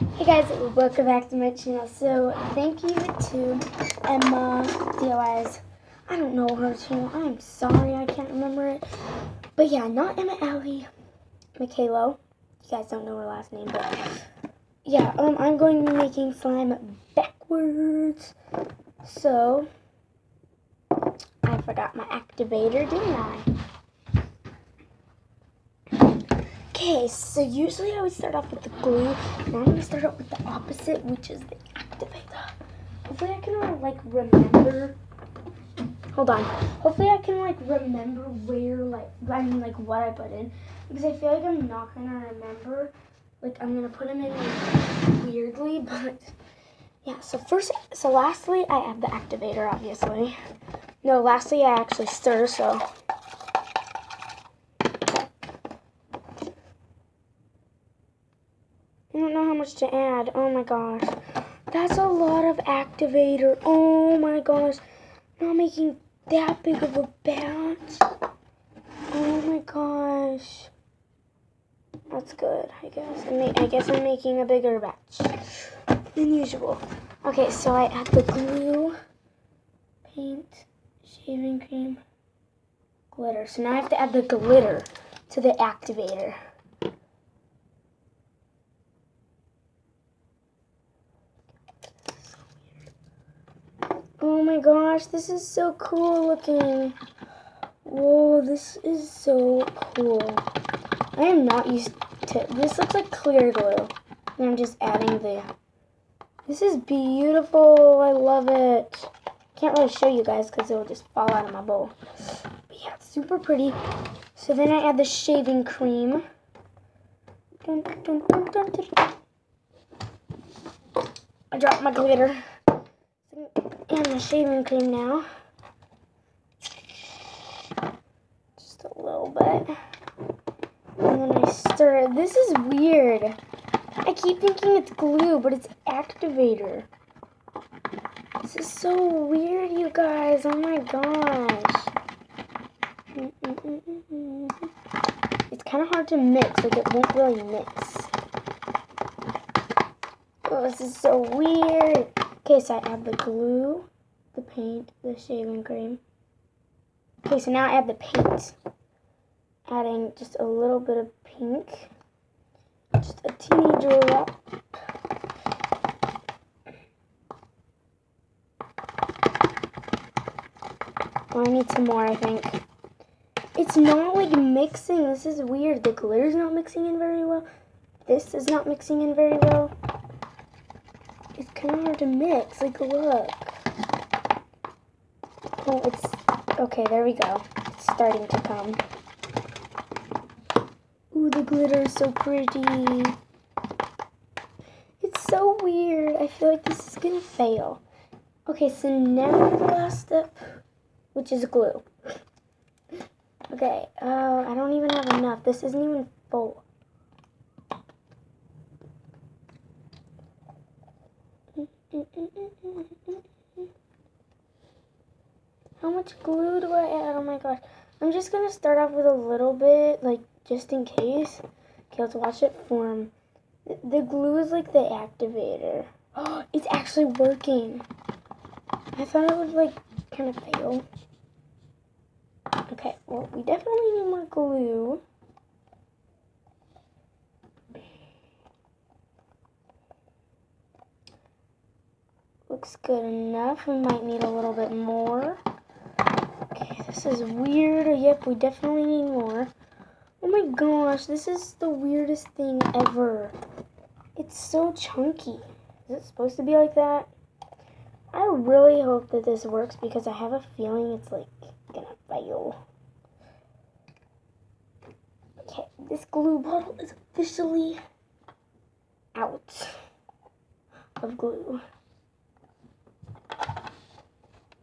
Hey guys, welcome back to my channel. So thank you to Emma DIYs. I don't know her channel. I'm sorry, I can't remember it. But yeah, not Emma Allie, Michaelo. You guys don't know her last name, but yeah, I'm going to be making slime backwards. So I forgot my activator, didn't I? Okay, so usually I would start off with the glue. Now I'm going to start off with the opposite, which is the activator. Hopefully I can like remember. Hold on. Hopefully I can like remember where what I put in, because I feel like I'm not going to remember. Like I'm going to put them in like weirdly, but yeah. So lastly I add the activator, obviously. No, lastly I actually stir, so I don't know how much to add. Oh my gosh. That's a lot of activator. Oh my gosh. Not making that big of a batch. Oh my gosh. That's good, I guess. I guess I'm making a bigger batch than usual. Okay, so I add the glue, paint, shaving cream, glitter. So now I have to add the glitter to the activator. Oh my gosh, this is so cool looking. Whoa, this is so cool. I am not used to, this looks like clear glue. And I'm just adding this is beautiful, I love it. Can't really show you guys because it will just fall out of my bowl. But yeah, it's super pretty. So then I add the shaving cream. Dun, dun, dun, dun, dun. I dropped my glitter. And the shaving cream now. Just a little bit. And then I stir it. This is weird. I keep thinking it's glue, but it's activator. This is so weird, you guys. Oh my gosh. It's kind of hard to mix. Like, it won't really mix. Oh, this is so weird. Okay, so I add the glue, the paint, the shaving cream. Okay, so now I add the paint. Adding just a little bit of pink. Just a teeny drop. Oh, I need some more, I think. It's not like mixing. This is weird. The glitter's not mixing in very well. This is not mixing in very well. It's kind of hard to mix. Like, look. Oh, it's... Okay, there we go. It's starting to come. Ooh, the glitter is so pretty. It's so weird. I feel like this is going to fail. Okay, so now the last step, which is glue. Okay, I don't even have enough. This isn't even full. How much glue do I add? Oh my gosh. I'm just going to start off with a little bit, like, just in case. Okay, let's watch it form. The glue is like the activator. Oh, it's actually working. I thought it would, like, kind of fail. Okay, well, we definitely need more glue. Looks good enough. We might need a little bit more. Okay, this is weird. Yep, we definitely need more. Oh my gosh, this is the weirdest thing ever. It's so chunky. Is it supposed to be like that? I really hope that this works because I have a feeling it's like gonna fail. Okay, this glue bottle is officially out of glue.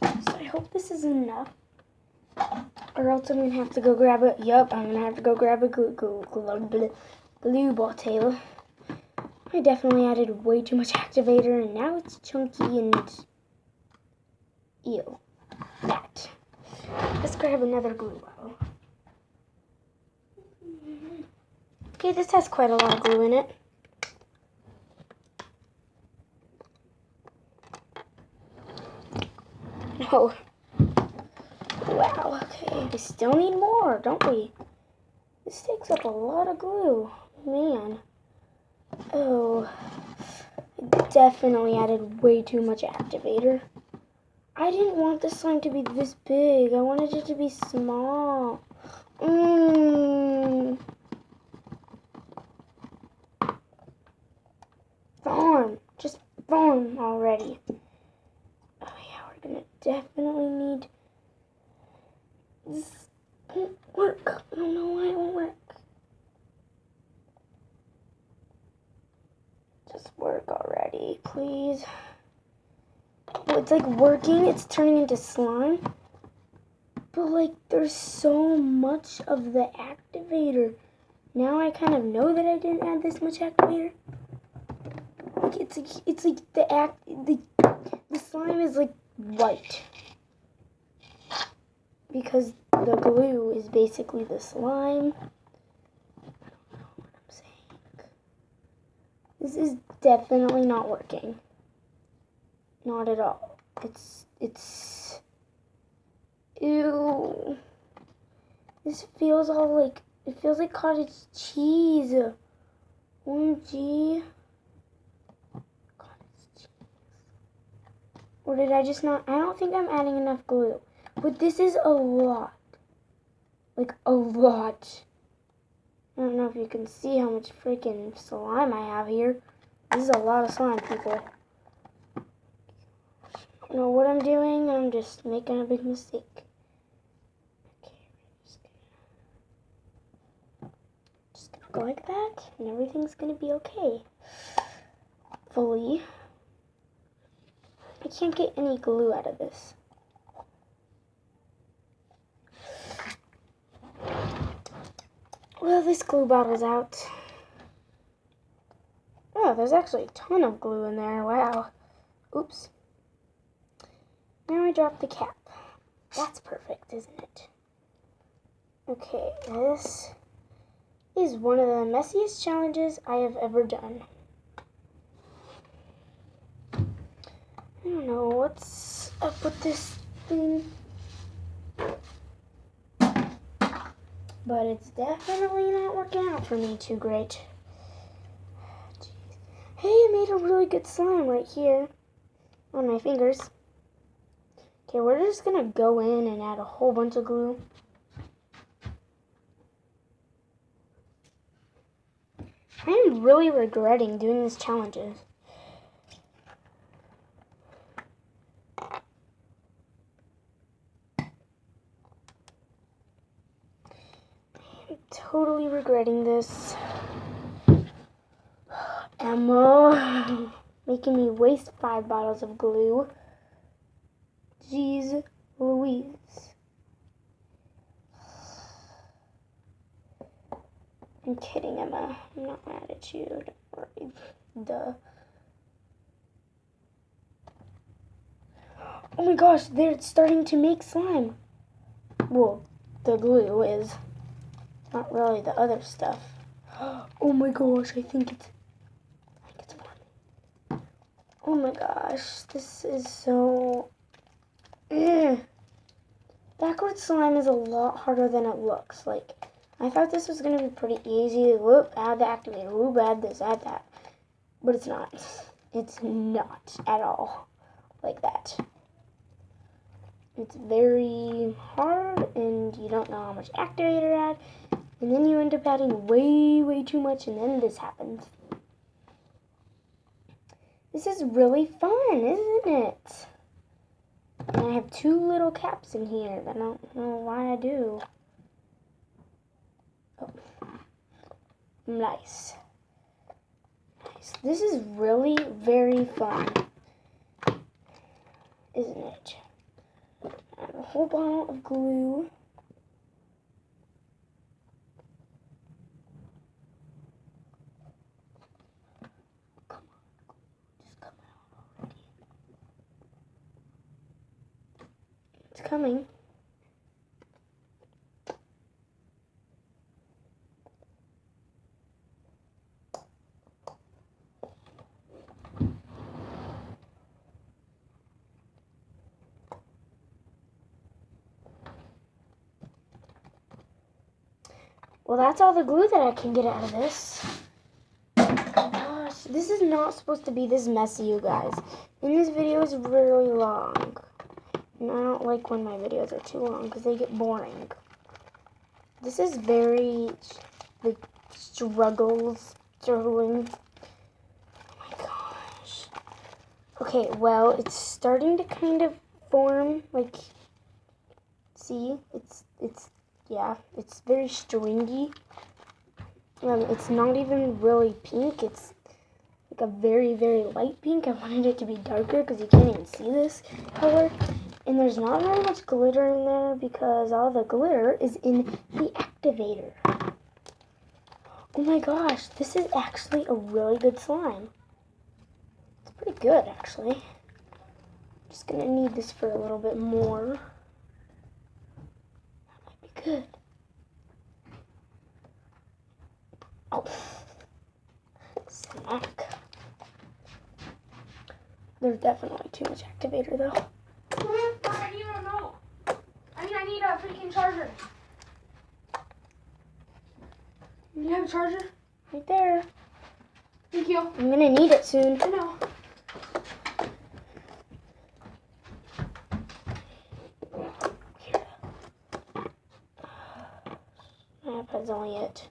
So I hope this is enough. Or else I'm gonna have to go grab it. Yup, I'm gonna have to go grab a glue bottle. I definitely added way too much activator and now it's chunky and ew. That. Let's grab another glue bottle. Okay, this has quite a lot of glue in it. No. Wow, okay. We still need more, don't we? This takes up a lot of glue. Man. Oh. I definitely added way too much activator. I didn't want the slime to be this big. I wanted it to be small. Farm. Just farm already. Oh yeah, we're gonna definitely need... This won't work. I don't know why it won't work. Just work already, please. Oh, it's like working. It's turning into slime. But like, there's so much of the activator. Now I kind of know that I didn't add this much activator. Like it's like the slime is like white because the glue is basically the slime. I don't know what I'm saying. This is definitely not working. Not at all. It's ew. This feels all like, it feels like cottage cheese. OMG. Cottage cheese. Or did I just not? I don't think I'm adding enough glue. But this is a lot. Like a lot. I don't know if you can see how much freaking slime I have here. This is a lot of slime, people. I don't know what I'm doing. I'm just making a big mistake. Just gonna go like that, and everything's gonna be okay. Fully. I can't get any glue out of this. Well, this glue bottle's out. Oh, there's actually a ton of glue in there. Wow. Oops. Now I dropped the cap. That's perfect, isn't it? Okay, this is one of the messiest challenges I have ever done. I don't know what's up with this thing. But it's definitely not working out for me too great. Jeez. Hey, I made a really good slime right here on my fingers. Okay, we're just gonna go in and add a whole bunch of glue. I am really regretting doing these challenges. I'm totally regretting this. Emma, making me waste 5 bottles of glue. Jeez Louise. I'm kidding, Emma. I'm not mad at you. Don't worry. Duh. Oh my gosh, they're starting to make slime. Well, the glue is. Not really the other stuff. Oh my gosh, I think it's forming. Oh my gosh, this is so... Backward slime is a lot harder than it looks. Like, I thought this was going to be pretty easy. Whoop, add the activator. Whoop, add this, add that. But it's not. It's not at all like that. It's very hard, and you don't know how much activator to add. And then you end up adding way too much, and then this happens. This is really fun, isn't it? And I have 2 little caps in here. I don't know why I do. Oh. Nice. Nice. This is really very fun, isn't it? Add a whole bottle of glue. Come on. Just come out already. It's coming. Well, that's all the glue that I can get out of this. Gosh, this is not supposed to be this messy, you guys. And this video is really long. And I don't like when my videos are too long because they get boring. This is very, like, struggling. Oh my gosh. Okay, well, it's starting to kind of form, like, see, yeah, it's very stringy. It's not even really pink. It's like a very, very light pink. I wanted it to be darker because you can't even see this color. And there's not very much glitter in there because all the glitter is in the activator. Oh my gosh, this is actually a really good slime. It's pretty good, actually. Just gonna need this for a little bit more. That might be good. Oh, smack. There's definitely too much activator, though. I need a remote. I need a freaking charger. You have a charger? Right there. Thank you. I'm gonna need it soon. I know. My iPad's only at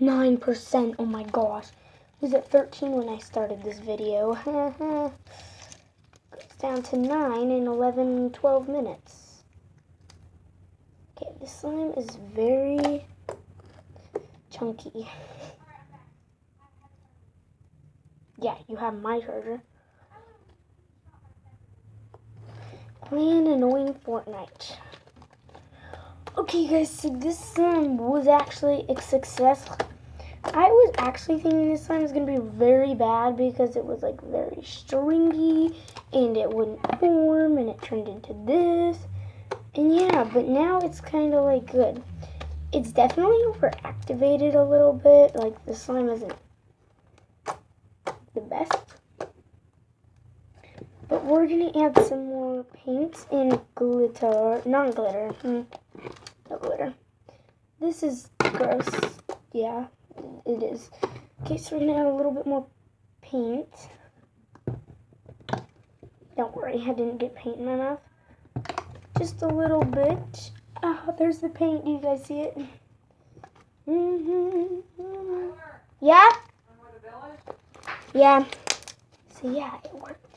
9%. Oh my gosh. It was at 13 when I started this video. Goes down to 9 in 11, 12 minutes. Okay, this slime is very chunky. Yeah, you have my charger. Playing annoying Fortnite. Okay, guys, so this slime was actually a success. I was actually thinking this slime was going to be very bad because it was, like, very stringy and it wouldn't form and it turned into this. And yeah, but now it's kind of, like, good. It's definitely overactivated a little bit. Like, the slime isn't the best. But we're going to add some more paints and glitter. Not glitter. No glitter. This is gross. Yeah, it is. Okay, so we're going to add a little bit more paint. Don't worry, I didn't get paint in my mouth. Just a little bit. Oh, there's the paint. Do you guys see it? Yeah? Yeah. So yeah, it worked.